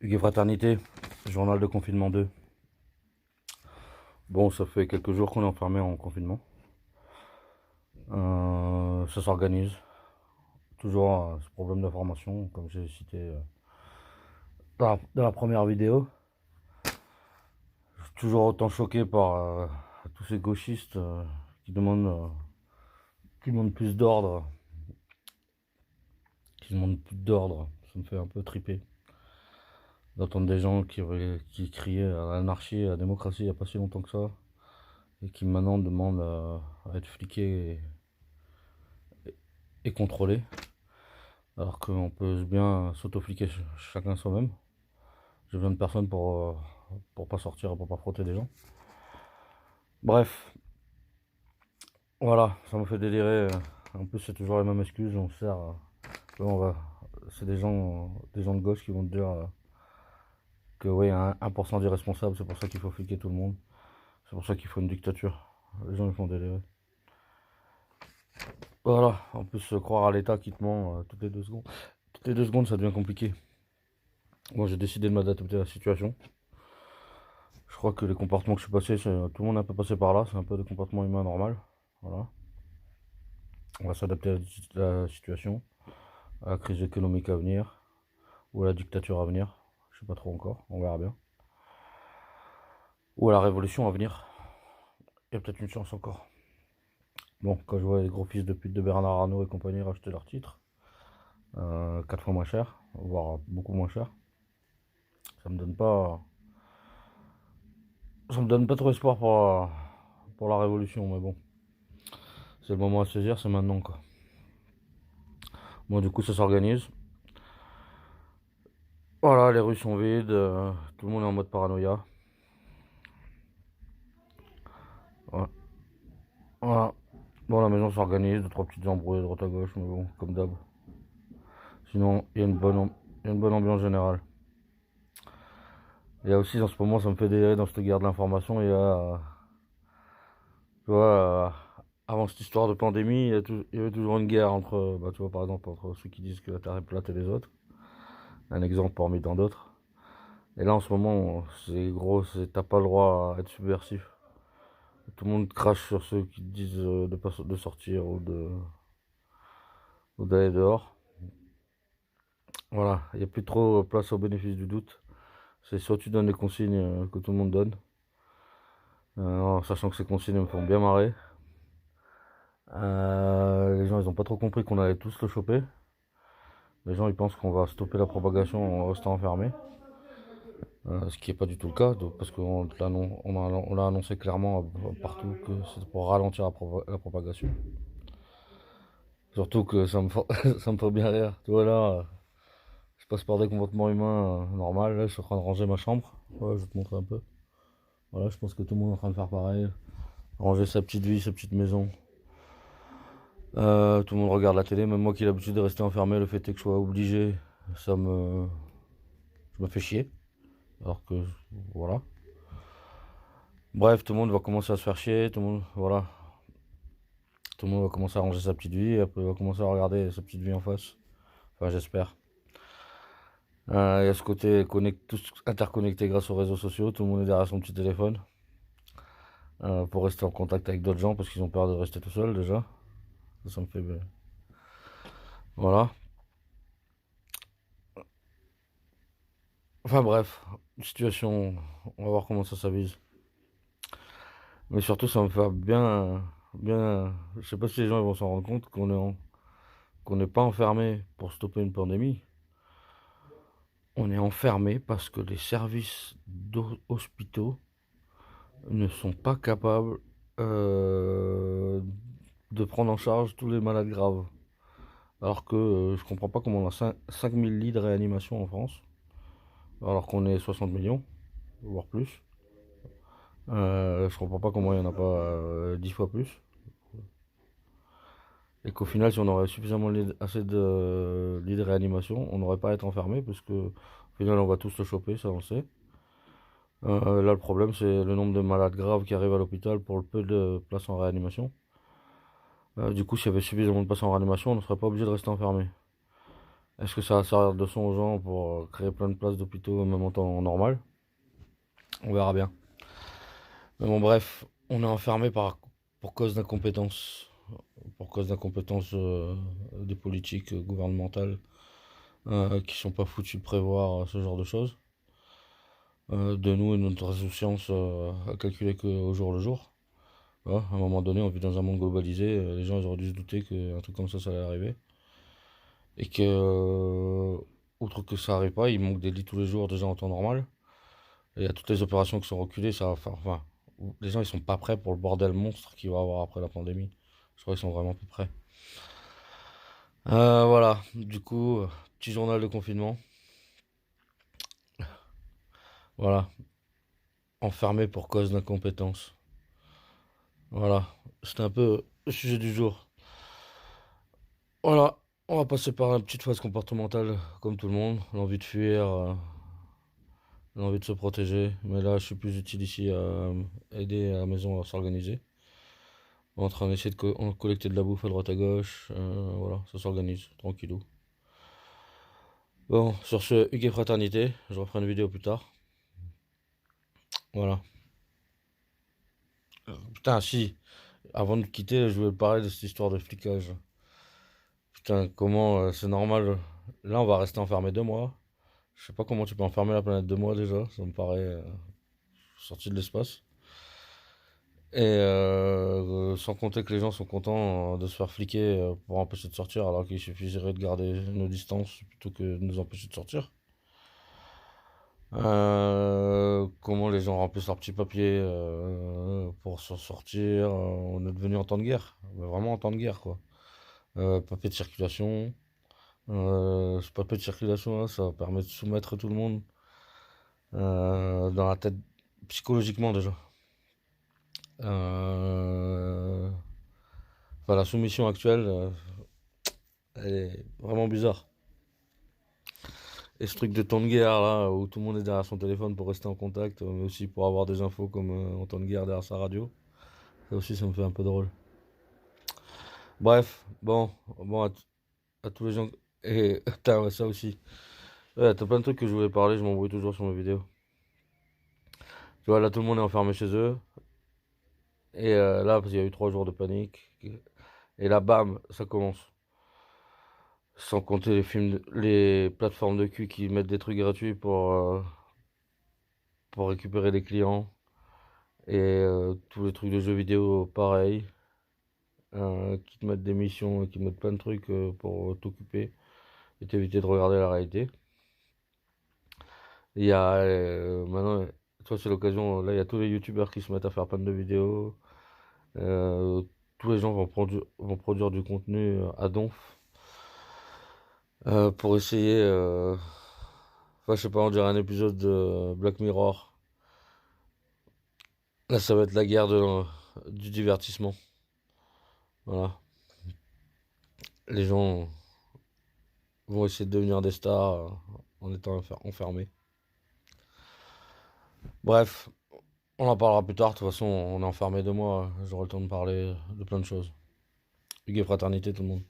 Hugues et Fraternité, journal de confinement 2. Bon, ça fait quelques jours qu'on est enfermé en confinement. Ça s'organise. Toujours ce problème d'information, comme j'ai cité dans la première vidéo. Je suis toujours autant choqué par tous ces gauchistes qui demandent plus d'ordre. Qui demandent plus d'ordre. Ça me fait un peu triper d'entendre des gens qui criaient à l'anarchie et à la démocratie il n'y a pas si longtemps que ça. Et qui maintenant demandent à être fliqués et contrôlés. Alors qu'on peut bien s'auto-fliquer chacun soi-même. J'ai besoin de personne pour pas sortir et pour pas frotter des gens. Bref, voilà, ça me fait délirer. En plus, c'est toujours les mêmes excuses. On sert. On va, c'est des gens de gauche qui vont te dire que oui, 1% d'irresponsables, c'est pour ça qu'il faut fliquer tout le monde. C'est pour ça qu'il faut une dictature. Les gens ils font délirer. Voilà, en plus, croire à l'État qui te ment toutes les 2 secondes. Toutes les 2 secondes, ça devient compliqué. Moi, j'ai décidé de m'adapter à la situation. Je crois que les comportements que je suis passé, tout le monde est un peu passé par là, c'est un peu des comportements humains normal. Voilà. On va s'adapter à la situation, à la crise économique à venir, ou à la dictature à venir. Je sais pas trop encore, on verra bien. Ou à la révolution à venir. Il y a peut-être une chance encore. Bon, quand je vois les gros fils de pute de Bernard Arnault et compagnie racheter leurs titres, 4 fois moins cher, voire beaucoup moins cher, ça me donne pas. Ça me donne pas trop espoir pour la révolution, mais bon. C'est le moment à saisir, c'est maintenant quoi. Bon, du coup, ça s'organise. Voilà, les rues sont vides, tout le monde est en mode paranoïa. Voilà. Voilà. Bon, la maison s'organise, 2-3 petites embrouilles de droite à gauche, mais bon, comme d'hab. Sinon, il y a il y a une bonne ambiance générale. Il y a aussi, en ce moment, ça me fait délirer dans cette guerre de l'information, il y a, tu vois, avant cette histoire de pandémie, il y avait toujours une guerre entre, bah, tu vois, par exemple, entre ceux qui disent que la Terre est plate et les autres. Un exemple parmi tant d'autres. Et là, en ce moment, c'est gros, t'as pas le droit à être subversif. Tout le monde crache sur ceux qui disent de sortir ou d'aller dehors. Voilà, il n'y a plus trop place au bénéfice du doute. C'est soit tu donnes les consignes que tout le monde donne, en sachant que ces consignes me font bien marrer. Les gens ils ont pas trop compris qu'on allait tous le choper. Les gens ils pensent qu'on va stopper la propagation en restant enfermé. Ce qui n'est pas du tout le cas, parce qu'on on l'a annoncé clairement partout que c'est pour ralentir la propagation. Surtout que ça me fait bien rire. Tu vois là, je passe par des comportements humains normal. Là, je suis en train de ranger ma chambre. Ouais, je vais te montrer un peu. Voilà, je pense que tout le monde est en train de faire pareil. Ranger sa petite vie, sa petite maison. Tout le monde regarde la télé. Même moi qui ai l'habitude de rester enfermé, le fait est que je sois obligé, ça me, je me fais chier. Alors que, voilà. Bref, tout le monde va commencer à se faire chier. Tout le monde, voilà. Tout le monde va commencer à ranger sa petite vie. Et après, il va commencer à regarder sa petite vie en face. Enfin, j'espère. Il y a ce côté tous interconnectés grâce aux réseaux sociaux. Tout le monde est derrière son petit téléphone pour rester en contact avec d'autres gens parce qu'ils ont peur de rester tout seul déjà. Ça me fait. Voilà. Enfin bref, situation. On va voir comment ça s'avise. Mais surtout, ça me fait bien. Je sais pas si les gens ils vont s'en rendre compte qu'on n'est pas enfermé pour stopper une pandémie. On est enfermé parce que les services hospitaux ne sont pas capables euh, de prendre en charge tous les malades graves. Alors que je comprends pas comment on a 5000 lits de réanimation en France, alors qu'on est 60 millions, voire plus. Je comprends pas comment il n'y en a pas 10 fois plus. Et qu'au final, si on aurait suffisamment assez de lits de réanimation, on n'aurait pas à être enfermé, parce que au final, on va tous le choper, ça on le sait. Là, le problème, c'est le nombre de malades graves qui arrivent à l'hôpital pour le peu de places en réanimation. Du coup, s'il y avait suffisamment de patients en réanimation, on ne serait pas obligé de rester enfermé. Est-ce que ça va servir de leçon aux gens pour créer plein de places d'hôpitaux, même en temps normal? On verra bien. Mais bon, bref, on est enfermé pour cause d'incompétence. Pour cause d'incompétence des politiques gouvernementales qui sont pas foutus de prévoir ce genre de choses. De nous et notre insouciance à calculer qu'au jour le jour. Voilà, à un moment donné, on vit dans un monde globalisé. Les gens ils auraient dû se douter qu'un truc comme ça allait arriver. Et que, outre que ça arrive pas, il manque des lits tous les jours déjà en temps normal. Et il y a toutes les opérations qui sont reculées. Ça va faire, enfin, les gens ils sont pas prêts pour le bordel monstre qu'il va y avoir après la pandémie. Je crois qu'ils sont vraiment pas prêts. Voilà, du coup, petit journal de confinement. Voilà, enfermé pour cause d'incompétence. Voilà, c'était un peu le sujet du jour. Voilà, on va passer par une petite phase comportementale, comme tout le monde. L'envie de fuir, l'envie de se protéger. Mais là, je suis plus utile ici à aider à la maison à s'organiser. On est en train d'essayer de collecter de la bouffe à droite à gauche. Voilà, ça s'organise, tranquillou. Bon, sur ce, Hugues et Fraternité, je referai une vidéo plus tard. Voilà. Putain, si, avant de quitter, je voulais parler de cette histoire de flicage. Putain, comment c'est normal. Là, on va rester enfermé 2 mois. Je sais pas comment tu peux enfermer la planète 2 mois déjà. Ça me paraît sorti de l'espace. Et sans compter que les gens sont contents de se faire fliquer pour empêcher de sortir, alors qu'il suffirait de garder nos distances plutôt que de nous empêcher de sortir. Comment les gens remplissent leurs petits papiers pour s'en sortir. On est devenu en temps de guerre. Vraiment en temps de guerre, quoi. Papier de circulation. Ce papier de circulation, là, ça permet de soumettre tout le monde dans la tête psychologiquement déjà. Enfin, la soumission actuelle, elle est vraiment bizarre. Et ce truc de temps de guerre là, où tout le monde est derrière son téléphone pour rester en contact, mais aussi pour avoir des infos comme en temps de guerre derrière sa radio, ça aussi ça me fait un peu drôle. Bref, bon à tous les gens. Et putain, ouais, ça aussi. Ouais, t'as plein de trucs que je voulais parler, je m'embrouille toujours sur mes vidéos. Tu vois, là tout le monde est enfermé chez eux. Et là, parce qu'il y a eu 3 jours de panique. Et là, bam, ça commence. Sans compter les films, les plateformes de cul qui mettent des trucs gratuits pour récupérer des clients. Et tous les trucs de jeux vidéo, pareil. Qui te mettent des missions, qui te mettent plein de trucs pour t'occuper et t'éviter de regarder la réalité. Il y a maintenant, toi c'est l'occasion, là il y a tous les youtubeurs qui se mettent à faire plein de vidéos. Euh, Tous les gens vont produire du contenu à donf pour essayer. Enfin, je sais pas, on dirait un épisode de Black Mirror. Là, ça va être la guerre du divertissement. Voilà. Les gens vont essayer de devenir des stars en étant enfermés. Bref, on en parlera plus tard. De toute façon, on est enfermé 2 mois. J'aurai le temps de parler de plein de choses. Hugues et fraternité, tout le monde.